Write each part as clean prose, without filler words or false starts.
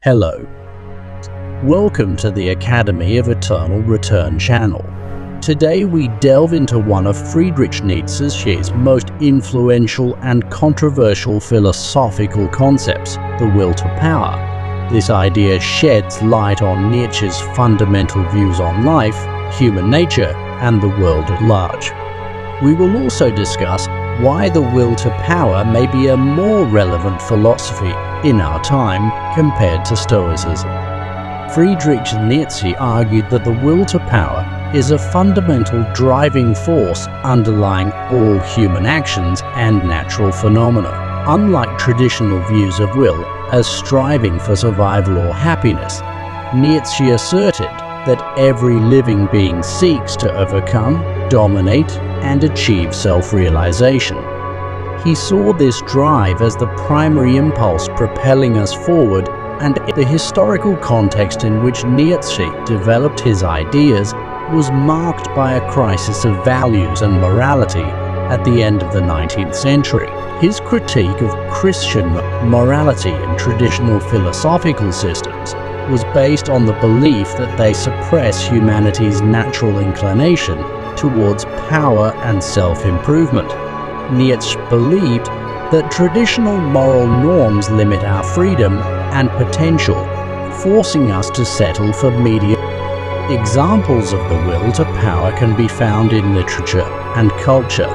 Hello. Welcome to the Academy of Eternal Return channel. Today we delve into one of Friedrich Nietzsche's most influential and controversial philosophical concepts, the will to power. This idea sheds light on Nietzsche's fundamental views on life, human nature, and the world at large. We will also discuss why the will to power may be a more relevant philosophy in our time compared to Stoicism. Friedrich Nietzsche argued that the will to power is a fundamental driving force underlying all human actions and natural phenomena. Unlike traditional views of will as striving for survival or happiness, Nietzsche asserted that every living being seeks to overcome, dominate, and achieve self-realization. He saw this drive as the primary impulse propelling us forward, and the historical context in which Nietzsche developed his ideas was marked by a crisis of values and morality at the end of the 19th century. His critique of Christian morality and traditional philosophical systems was based on the belief that they suppress humanity's natural inclination towards power and self-improvement. Nietzsche believed that traditional moral norms limit our freedom and potential, forcing us to settle for mediocre. Examples of the will to power can be found in literature and culture.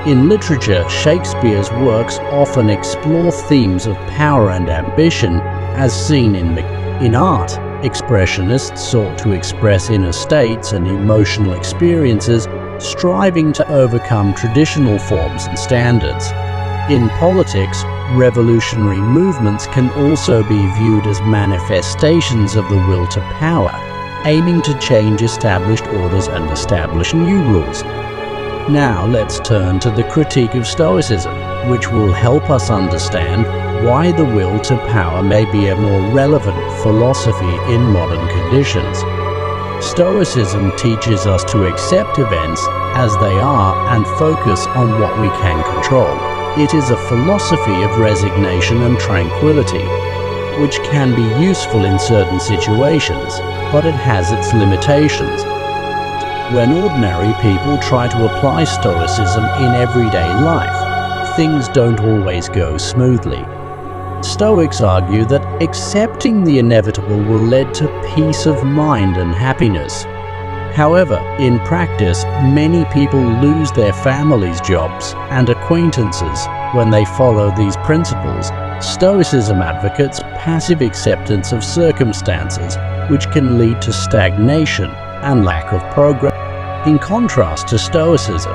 In literature, Shakespeare's works often explore themes of power and ambition, as seen in art. Expressionists sought to express inner states and emotional experiences, striving to overcome traditional forms and standards. In politics, revolutionary movements can also be viewed as manifestations of the will to power, aiming to change established orders and establish new rules. Now let's turn to the critique of Stoicism, which will help us understand why the will to power may be a more relevant philosophy in modern conditions. Stoicism teaches us to accept events as they are and focus on what we can control. It is a philosophy of resignation and tranquility, which can be useful in certain situations, but it has its limitations. When ordinary people try to apply Stoicism in everyday life, things don't always go smoothly. Stoics argue that accepting the inevitable will lead to peace of mind and happiness. However, in practice, many people lose their families' jobs and acquaintances when they follow these principles. Stoicism advocates passive acceptance of circumstances, which can lead to stagnation and lack of progress. In contrast to Stoicism,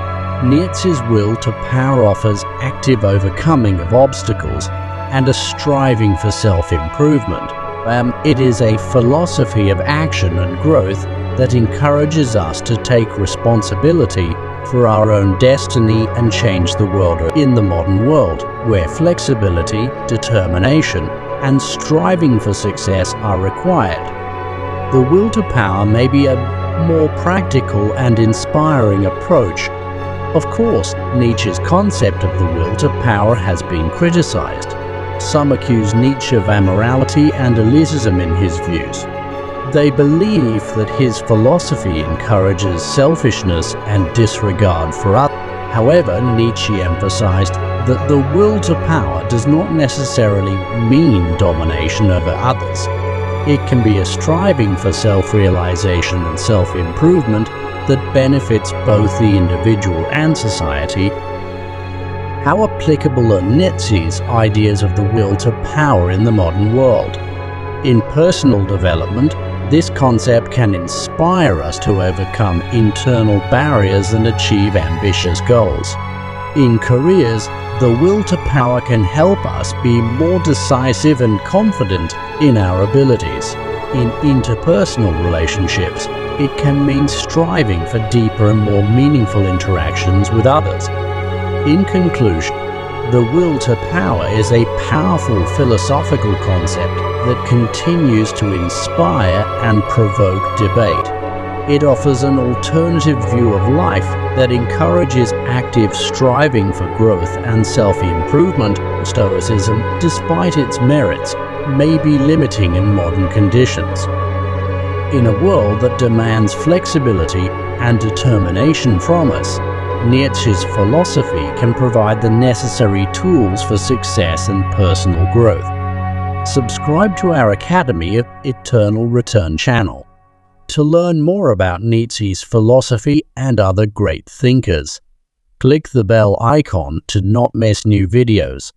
Nietzsche's will to power offers active overcoming of obstacles and a striving for self-improvement. It is a philosophy of action and growth that encourages us to take responsibility for our own destiny and change the world. In the modern world, where flexibility, determination, and striving for success are required, the will to power may be a more practical and inspiring approach. Of course, Nietzsche's concept of the will to power has been criticized. Some accuse Nietzsche of amorality and elitism in his views. They believe that his philosophy encourages selfishness and disregard for others. However, Nietzsche emphasized that the will to power does not necessarily mean domination over others. It can be a striving for self-realization and self-improvement that benefits both the individual and society. How applicable are Nietzsche's ideas of the will to power in the modern world? In personal development, this concept can inspire us to overcome internal barriers and achieve ambitious goals. In careers, the will to power can help us be more decisive and confident in our abilities. In interpersonal relationships, it can mean striving for deeper and more meaningful interactions with others. In conclusion, the will to power is a powerful philosophical concept that continues to inspire and provoke debate. It offers an alternative view of life that encourages active striving for growth and self-improvement. Stoicism, despite its merits, may be limiting in modern conditions. In a world that demands flexibility and determination from us, Nietzsche's philosophy can provide the necessary tools for success and personal growth. Subscribe to our Academy of Eternal Return channel to learn more about Nietzsche's philosophy and other great thinkers. Click the bell icon to not miss new videos.